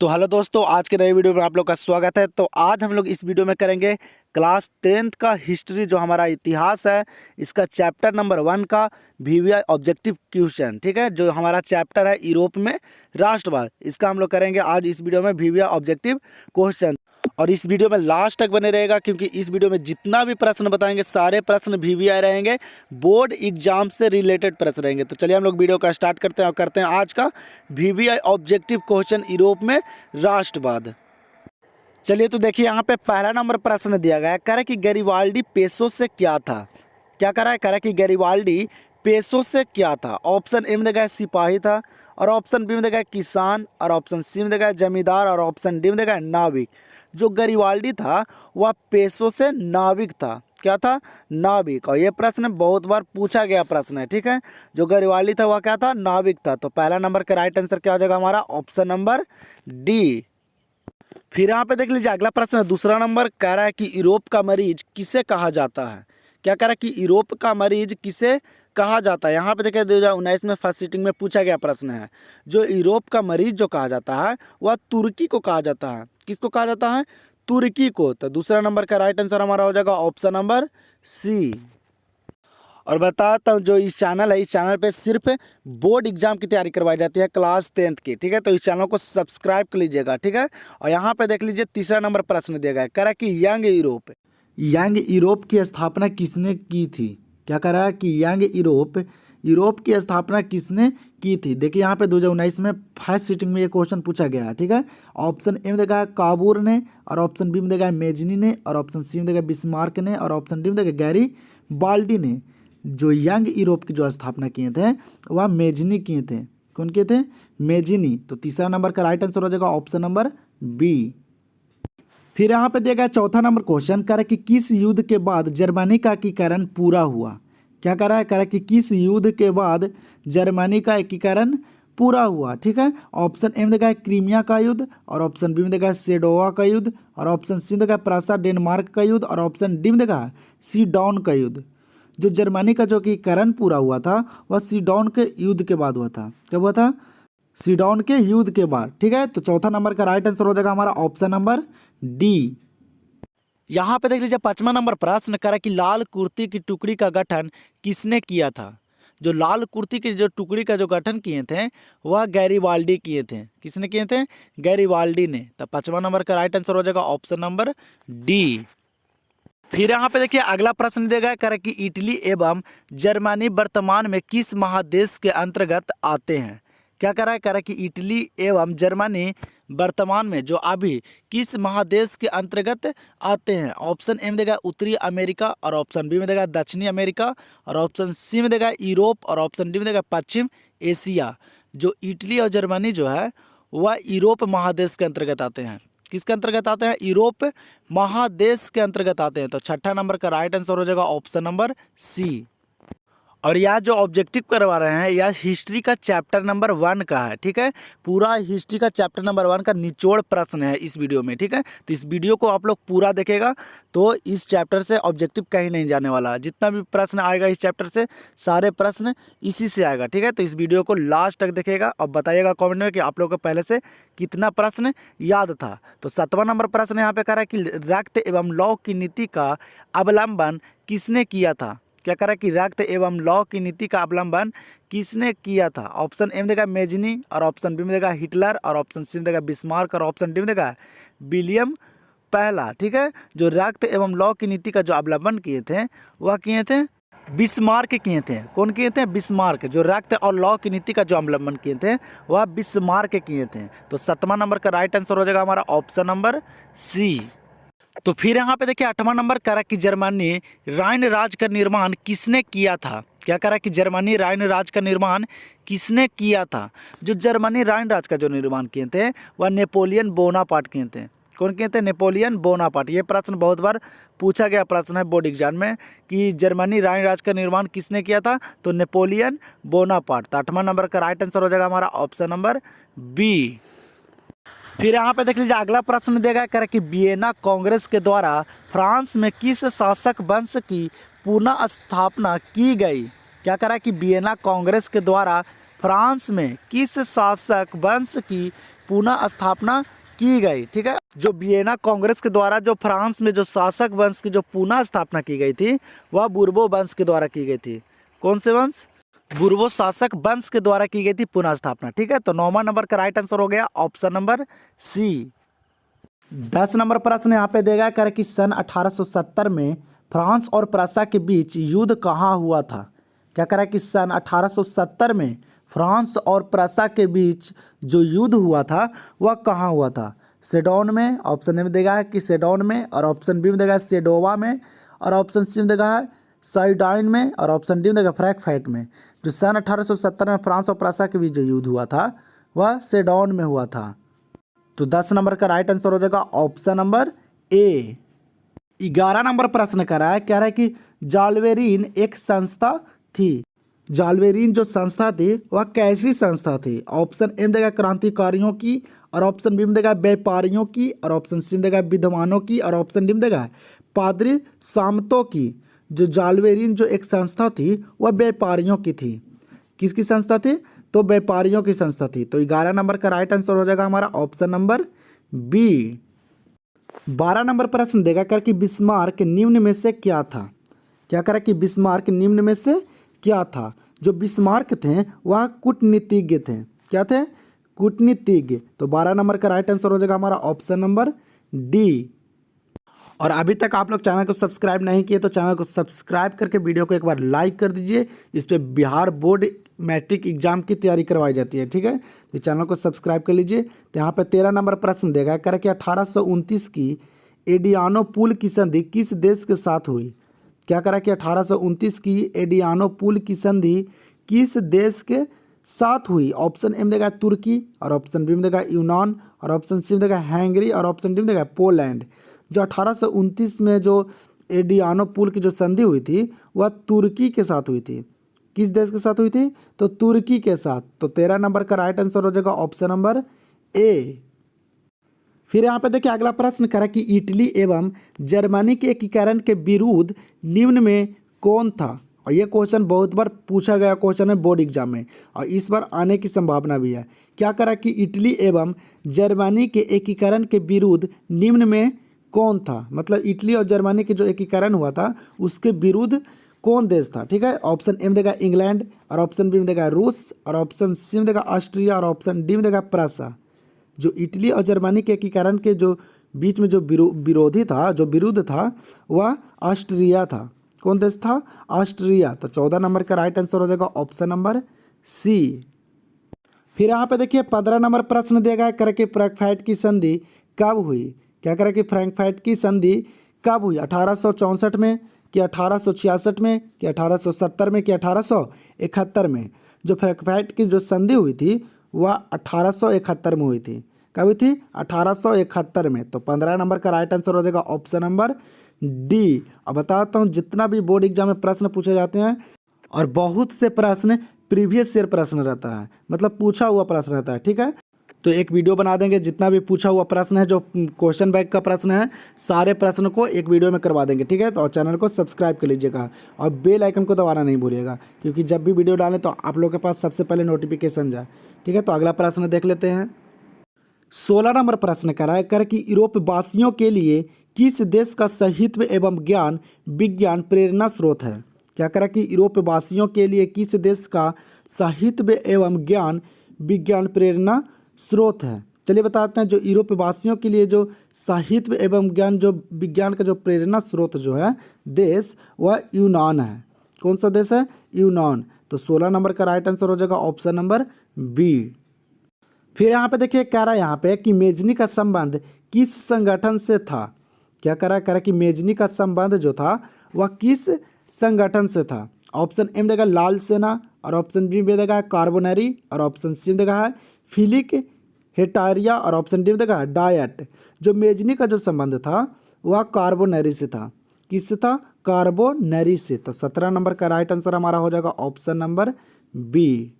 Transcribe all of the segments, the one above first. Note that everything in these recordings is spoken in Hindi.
तो हेलो दोस्तों, आज के नए वीडियो में आप लोग का स्वागत है। तो आज हम लोग इस वीडियो में करेंगे क्लास 10th का हिस्ट्री, जो हमारा इतिहास है, इसका चैप्टर नंबर 1 का वीवीआई ऑब्जेक्टिव क्वेश्चन। ठीक है, जो हमारा चैप्टर है यूरोप में राष्ट्रवाद, इसका हम लोग करेंगे आज इस वीडियो में वीवीआई ऑब्जेक्टिव क्वेश्चन। और इस वीडियो में लास्ट तक बने रहेगा, क्योंकि इस वीडियो में जितना भी प्रश्न बताएंगे सारे प्रश्न वीवीआई रहेंगे, बोर्ड एग्जाम से रिलेटेड प्रश्न रहेंगे। तो चलिए हम लोग वीडियो का स्टार्ट करते हैं और करते हैं आज का वीवीआई ऑब्जेक्टिव क्वेश्चन यूरोप में राष्ट्रवाद। चलिए तो देखिए, यहाँ पे पहला नंबर प्रश्न दिया गया है, कह रहा है कि गैरिबाल्डी पेशों से क्या था। क्या कह रहा है कि गैरिबाल्डी पेशों से क्या था। ऑप्शन ए में देगा सिपाही था, और ऑप्शन बी में देगा किसान, और ऑप्शन सी में देगा जमींदार, और ऑप्शन डी में देगा नाविक। जो गैरिबाल्डी था वह पेशों से नाविक था। क्या था? नाविक। और ये प्रश्न बहुत बार पूछा गया प्रश्न है। ठीक है, जो गैरिबाल्डी था वह क्या था? नाविक था। तो पहला नंबर का राइट आंसर क्या हो जाएगा हमारा? Option number D. फिर यहाँ पे देख लीजिए, अगला प्रश्न है, दूसरा नंबर कह रहा है कि यूरोप का मरीज किसे कहा जाता है। क्या कह रहा है कि यूरोप का मरीज किसे कहा जाता है। यहाँ पे देखिए 2019 में फर्स्ट सीटिंग में पूछा गया प्रश्न है। जो यूरोप का मरीज जो कहा जाता है वह तुर्की को कहा जाता है। किसको कहा जाता है? तुर्की को। तो दूसरा नंबर का राइट आंसर हमारा हो जाएगा ऑप्शन नंबर सी। और बताता हूँ, जो इस चैनल है, इस चैनल पे सिर्फ बोर्ड एग्जाम की तैयारी करवाई जाती है क्लास 10th की। ठीक है, तो इस चैनल को सब्सक्राइब कर लीजिएगा। ठीक है, और यहाँ पे देख लीजिए तीसरा नंबर प्रश्न दिया गया है, कह रहा है कि यंग यूरोप की स्थापना किसने की थी। क्या कह रहा है कि यंग यूरोप की स्थापना किसने की थी। देखिए यहाँ पे 2019 में फर्स्ट सीटिंग में ये क्वेश्चन पूछा गया है। ठीक है, ऑप्शन ए में देखा है काबूर ने, और ऑप्शन बी में देखा है मेजनी ने, और ऑप्शन सी में देखा है बिस्मार्क ने, और ऑप्शन डी में देखा है गैरिबाल्डी ने। जो यंग यूरोप की जो स्थापना किए थे वह मेजनी किए थे। कौन किए थे? मेजनी। तो तीसरा नंबर का राइट आंसर हो जाएगा ऑप्शन नंबर बी। फिर यहाँ पे दिया गया चौथा नंबर क्वेश्चन, कह रहा है कि किस युद्ध के बाद जर्मनी का एकीकरण पूरा हुआ। क्या कह रहा है? कह रहा है कि किस युद्ध के बाद जर्मनी का एकीकरण पूरा हुआ। ठीक है, ऑप्शन ए में देखा है क्रीमिया का युद्ध, और ऑप्शन बी में देखा है सेडोवा का युद्ध, और ऑप्शन सी में देखा है प्रासा डेनमार्क का युद्ध, और ऑप्शन डी में देखा है सीडॉन का युद्ध। जो जर्मनी का जो एकीकरण पूरा हुआ था वह सीडॉन के युद्ध के बाद हुआ था। क्या हुआ था? सीडॉन के युद्ध के बाद। ठीक है, तो चौथा नंबर का राइट आंसर हो जाएगा हमारा ऑप्शन नंबर डी। यहाँ पे देख लीजिए पांचवा नंबर प्रश्न, कह रहा है कि लाल कुर्ती की टुकड़ी का गठन किसने किया था। जो लाल कुर्ती की जो टुकड़ी का जो गठन किए थे वह गैरिबाल्डी किए थे। किसने किए थे? गैरिबाल्डी ने। तो पांचवा नंबर का राइट आंसर हो जाएगा ऑप्शन नंबर डी। फिर यहाँ पे देखिए अगला प्रश्न दिया गया, कह रहा है कि इटली एवं जर्मनी वर्तमान में किस महादेश के अंतर्गत आते हैं। क्या कह रहा है? कह रहा है कि इटली एवं जर्मनी वर्तमान में जो अभी किस महादेश के अंतर्गत आते हैं। ऑप्शन ए में देगा उत्तरी अमेरिका, और ऑप्शन बी में देगा दक्षिणी अमेरिका, और ऑप्शन सी में देगा यूरोप, और ऑप्शन डी में देगा पश्चिम एशिया। जो इटली और जर्मनी जो है वह यूरोप महादेश के अंतर्गत आते हैं। किसके अंतर्गत आते हैं? यूरोप महादेश के अंतर्गत आते हैं। तो छठा नंबर का राइट आंसर हो जाएगा ऑप्शन नंबर सी। और यह जो ऑब्जेक्टिव करवा रहे हैं यह हिस्ट्री का चैप्टर नंबर 1 का है। ठीक है, पूरा हिस्ट्री का चैप्टर नंबर 1 का निचोड़ प्रश्न है इस वीडियो में। ठीक है, तो इस वीडियो को आप लोग पूरा देखेगा तो इस चैप्टर से ऑब्जेक्टिव कहीं नहीं जाने वाला। जितना भी प्रश्न आएगा इस चैप्टर से सारे प्रश्न इसी से आएगा। ठीक है, तो इस वीडियो को लास्ट तक देखेगा और बताइएगा कॉमेंट में कि आप लोग को पहले से कितना प्रश्न याद था। तो 7वां नंबर प्रश्न यहाँ पे कह रहा है कि रक्त एवं लौ की नीति का अवलंबन किसने किया था। क्या कह रहा है कि रक्त एवं लौ की नीति का अवलंबन किसने किया था। ऑप्शन ए में देगा मेजनी, और ऑप्शन बी में देगा हिटलर, और ऑप्शन सी में देगा बिस्मार्क, और ऑप्शन डी में देगा विलियम पहला। ठीक है, जो रक्त एवं लौ की नीति का जो अवलंबन किए थे वह किए थे बिस्मार्क किए थे। कौन किए थे? बिस्मार्क। जो रक्त और लौ की नीति का जो अवलंबन किए थे वह बिस्मार्क किए थे। तो 7वां नंबर का राइट आंसर हो जाएगा हमारा ऑप्शन नंबर सी। तो फिर यहाँ पे देखिए 8वां नंबर कह रहा है कि जर्मनी राइन राज का निर्माण किसने किया था। क्या कह रहा है कि जर्मनी राइन राज का निर्माण किसने किया था। जो जर्मनी राइन राज का जो निर्माण किए थे वह नेपोलियन बोनापार्ट किए थे। कौन किए थे? Napoleon Bonaparte. ये प्रश्न बहुत बार पूछा गया प्रश्न है बोर्ड एग्जाम में कि जर्मनी राइन राज का निर्माण किसने किया था। तो नेपोलियन बोनापार्ट। तो 8वां नंबर का राइट आंसर हो जाएगा हमारा ऑप्शन नंबर बी। फिर यहाँ पे देख लीजिए अगला प्रश्न देगा, कह रहा है कि वियना कांग्रेस के द्वारा फ्रांस में किस शासक वंश की पुनः स्थापना की गई। क्या कह रहा है कि वियना कांग्रेस के द्वारा फ्रांस में किस शासक वंश की पुनः स्थापना की गई। ठीक है, जो वियना कांग्रेस के द्वारा जो फ्रांस में जो शासक वंश की जो पुनः स्थापना की गई थी वह बूर्बो वंश के द्वारा की गई थी। कौन से वंश? बूर्बो शासक वंश के द्वारा की गई थी पुनः स्थापना। ठीक है, तो 9वां नंबर का राइट आंसर हो गया ऑप्शन नंबर सी। 10 नंबर प्रश्न यहाँ पे देगा कर कि सन 1870 में फ्रांस और प्रसा के बीच युद्ध कहाँ हुआ था। क्या करा कि सन 1870 में फ्रांस और प्रसा के बीच जो युद्ध हुआ था वह कहाँ हुआ था। सेडोन में, ऑप्शन ए में देगा है कि सेडोन में, और ऑप्शन बी में देगा है सेडोवा में, और ऑप्शन सी में देगा है साइडाइन में, और ऑप्शन डी में देगा फ्रैंकफर्ट में। जो सन 1870 में फ्रांस और प्रसा के बीच जो युद्ध हुआ था वह सेडोन में हुआ था। तो 10 नंबर का राइट आंसर हो जाएगा ऑप्शन नंबर ए। 11 नंबर प्रश्न कर रहा है, कह रहा है कि जालवेरीन एक संस्था थी। जालवेरीन जो संस्था थी वह कैसी संस्था थी। ऑप्शन ए में देगा क्रांतिकारियों की, और ऑप्शन बी में देगा व्यापारियों की, और ऑप्शन सी में देगा विद्वानों की, और ऑप्शन डी में देगा पादरी सामंतों की। जो जालवेरीन जो एक संस्था थी वह व्यापारियों की थी। किसकी संस्था थी? तो व्यापारियों की संस्था थी। तो 11 नंबर का राइट आंसर हो जाएगा हमारा ऑप्शन नंबर बी। 12 नंबर प्रश्न देगा कर कि बिस्मार्क निम्न में से क्या था। क्या करा कि बिस्मार्क निम्न में से क्या था। जो बिस्मार्क थे वह कूटनीतिज्ञ थे। क्या थे? कूटनीतिज्ञ। तो 12 नंबर का राइट आंसर हो जाएगा हमारा ऑप्शन नंबर डी। और अभी तक आप लोग चैनल को सब्सक्राइब नहीं किए तो चैनल को सब्सक्राइब करके वीडियो को एक बार लाइक कर दीजिए। इस पे बिहार बोर्ड मैट्रिक एग्जाम की तैयारी करवाई जाती है। ठीक है, तो चैनल को सब्सक्राइब कर लीजिए। तो यहाँ पे 13 नंबर प्रश्न देगा कर कि 1829 की एडियानोपुल की संधि किस देश के साथ हुई। क्या करा कि 1829 की एडियानोपुल की संधि किस देश के साथ हुई। ऑप्शन ए में देगा तुर्की, और ऑप्शन बी में देगा यूनान, और ऑप्शन सी में देगा हैंगरी, और ऑप्शन डी में देगा पोलैंड। जो 1829 में जो एडियानोपुल की जो संधि हुई थी वह तुर्की के साथ हुई थी। किस देश के साथ हुई थी? तो तुर्की के साथ। तो 13 नंबर का राइट आंसर हो जाएगा ऑप्शन नंबर ए। फिर यहाँ पे देखिए अगला प्रश्न करा कि इटली एवं जर्मनी के एकीकरण के विरुद्ध निम्न में कौन था। और ये क्वेश्चन बहुत बार पूछा गया क्वेश्चन है बोर्ड एग्जाम में, और इस बार आने की संभावना भी है। क्या करा कि इटली एवं जर्मनी के एकीकरण के विरुद्ध निम्न में कौन था। मतलब इटली और जर्मनी के जो एकीकरण हुआ था उसके विरुद्ध कौन देश था। ठीक है, ऑप्शन ए में देगा इंग्लैंड, और ऑप्शन बी में देगा रूस, और ऑप्शन सी में देगा ऑस्ट्रिया, और ऑप्शन डी में देगा प्रसा। जो इटली और जर्मनी के एकीकरण के जो बीच में जो विरोधी था, जो विरुद्ध था, वह ऑस्ट्रिया था। कौन देश था? ऑस्ट्रिया। तो 14 नंबर का राइट आंसर हो जाएगा ऑप्शन नंबर सी। फिर यहाँ पे देखिए 15 नंबर प्रश्न दिया कर के फ्रैंकफर्ट की संधि कब हुई। क्या करें कि फ्रैंकफर्ट की संधि कब हुई। 1864 में, कि 1866 में, कि 1870 में, कि 1871 में। जो फ्रैंकफर्ट की जो संधि हुई थी वह 1871 में हुई थी। कब हुई थी? 1871 में। तो 15 नंबर का राइट आंसर हो जाएगा ऑप्शन नंबर डी। अब बताता हूँ जितना भी बोर्ड एग्जाम में प्रश्न पूछे जाते हैं, और बहुत से प्रश्न प्रीवियस ईयर प्रश्न रहता है, मतलब पूछा हुआ प्रश्न रहता है। ठीक है, तो एक वीडियो बना देंगे जितना भी पूछा हुआ प्रश्न है, जो क्वेश्चन बैंक का प्रश्न है, सारे प्रश्न को एक वीडियो में करवा देंगे। ठीक है, तो चैनल को सब्सक्राइब कर लीजिएगा और बेल आइकन को दबाना नहीं भूलिएगा, क्योंकि जब भी वीडियो डालें तो आप लोगों के पास सबसे पहले नोटिफिकेशन जाए। ठीक है, तो अगला प्रश्न देख लेते हैं। 16 नंबर प्रश्न कराए कर कि यूरोप वासियों के लिए किस देश का साहित्य एवं ज्ञान विज्ञान प्रेरणा स्रोत है। क्या करा कि यूरोप वासियों के लिए किस देश का साहित्य एवं ज्ञान विज्ञान प्रेरणा स्रोत है। चलिए बताते हैं। जो यूरोप वासियों के लिए जो साहित्य एवं ज्ञान जो विज्ञान का जो प्रेरणा स्रोत जो है देश, वह यूनान है। कौन सा देश है? यूनान। तो 16 नंबर का राइट आंसर हो जाएगा ऑप्शन नंबर बी। फिर यहाँ पे देखिए कह रहा है यहाँ पे कि मेजनी का संबंध किस संगठन से था। क्या कह रहा है कि मेजनी का संबंध जो था वह किस संगठन से था। ऑप्शन ए में देगा लाल सेना, और ऑप्शन बी में देगा कार्बोनरी, और ऑप्शन सी में देगा है फिलिक हेटारिया, और ऑप्शन डी में देगा डायट। जो मेजनी का जो संबंध था वह कार्बोनरी से था। किससे था? कार्बोनरी से। तो 17 नंबर का राइट आंसर हमारा हो जाएगा ऑप्शन नंबर बी।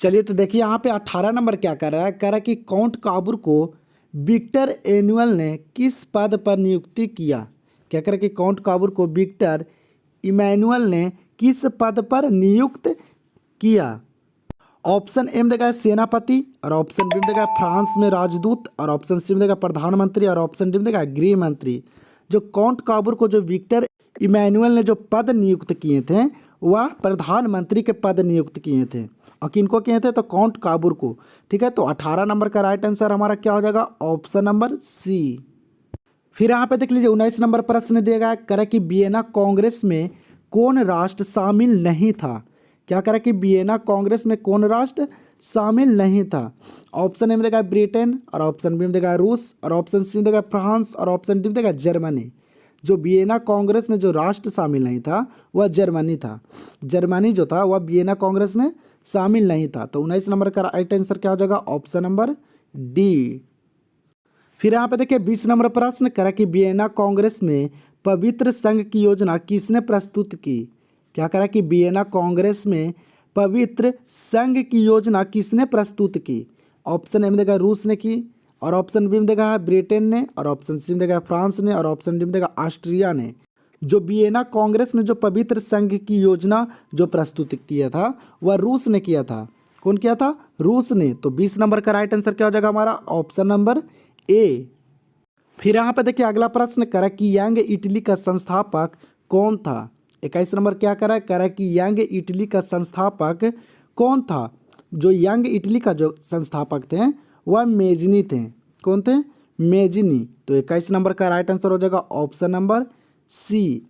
चलिए तो देखिए यहाँ पे 18 नंबर क्या कर रहा है, कह रहा है कि काउंट काबूर को विक्टर एनुअल ने किस पद पर नियुक्ति किया। क्या कह रहा है कि काउंट काबूर को विक्टर इमैनुअल ने किस पद पर नियुक्त किया। ऑप्शन ए में देखा है सेनापति, और ऑप्शन बी में देखा है फ्रांस में राजदूत, और ऑप्शन सी में देखा है प्रधानमंत्री, और ऑप्शन डी में देखा है गृह मंत्री। जो काउंट काबूर को जो विक्टर इमैनुअल ने जो पद नियुक्त किए थे वह प्रधानमंत्री के पद नियुक्त किए थे। और किनको किए थे? तो काउंट काबूर को। ठीक है, तो 18 नंबर का राइट आंसर हमारा क्या हो जाएगा? Option number C. फिर यहाँ पे देख लीजिए 19 नंबर प्रश्न दिया गया, करें कि वियना कांग्रेस में कौन राष्ट्र शामिल नहीं था? क्या करें कि वियना कांग्रेस में कौन राष्ट्र शामिल नहीं था? ऑप्शन ए में देखा ब्रिटेन, और ऑप्शन बी में देखा रूस, और ऑप्शन सी में देखा फ्रांस, और ऑप्शन डी में देखा जर्मनी। जो वियना कांग्रेस में जो राष्ट्र शामिल नहीं था वह जर्मनी था। जर्मनी जो था वह वियना कांग्रेस में शामिल नहीं था। तो 19 नंबर का राइट आंसर क्या हो जाएगा? Option number D. फिर यहाँ पे देखिए 20 नंबर प्रश्न करा कि वियना कांग्रेस में पवित्र संघ की योजना किसने प्रस्तुत की? क्या करा कि वियना कांग्रेस में पवित्र संघ की योजना किसने प्रस्तुत की? ऑप्शन ए में देखा रूस ने की, और ऑप्शन बी में देखा है ब्रिटेन ने, और ऑप्शन सी में देखा है फ्रांस ने, और ऑप्शन डी में देखा ऑस्ट्रिया ने। जो वियना कांग्रेस में जो पवित्र संघ की योजना जो प्रस्तुत किया था वह रूस ने किया था। कौन किया था? रूस ने। तो 20 नंबर का राइट आंसर क्या हो जाएगा हमारा? Option number A. फिर यहाँ पे देखिए अगला प्रश्न करा कि यंग इटली का संस्थापक कौन था? 21 नंबर क्या करा? करा कि यंग इटली का संस्थापक कौन था? जो यंग इटली का जो संस्थापक थे वह मेजनी थे। कौन थे? मेजनी। तो 21 नंबर का राइट आंसर हो जाएगा ऑप्शन नंबर सी।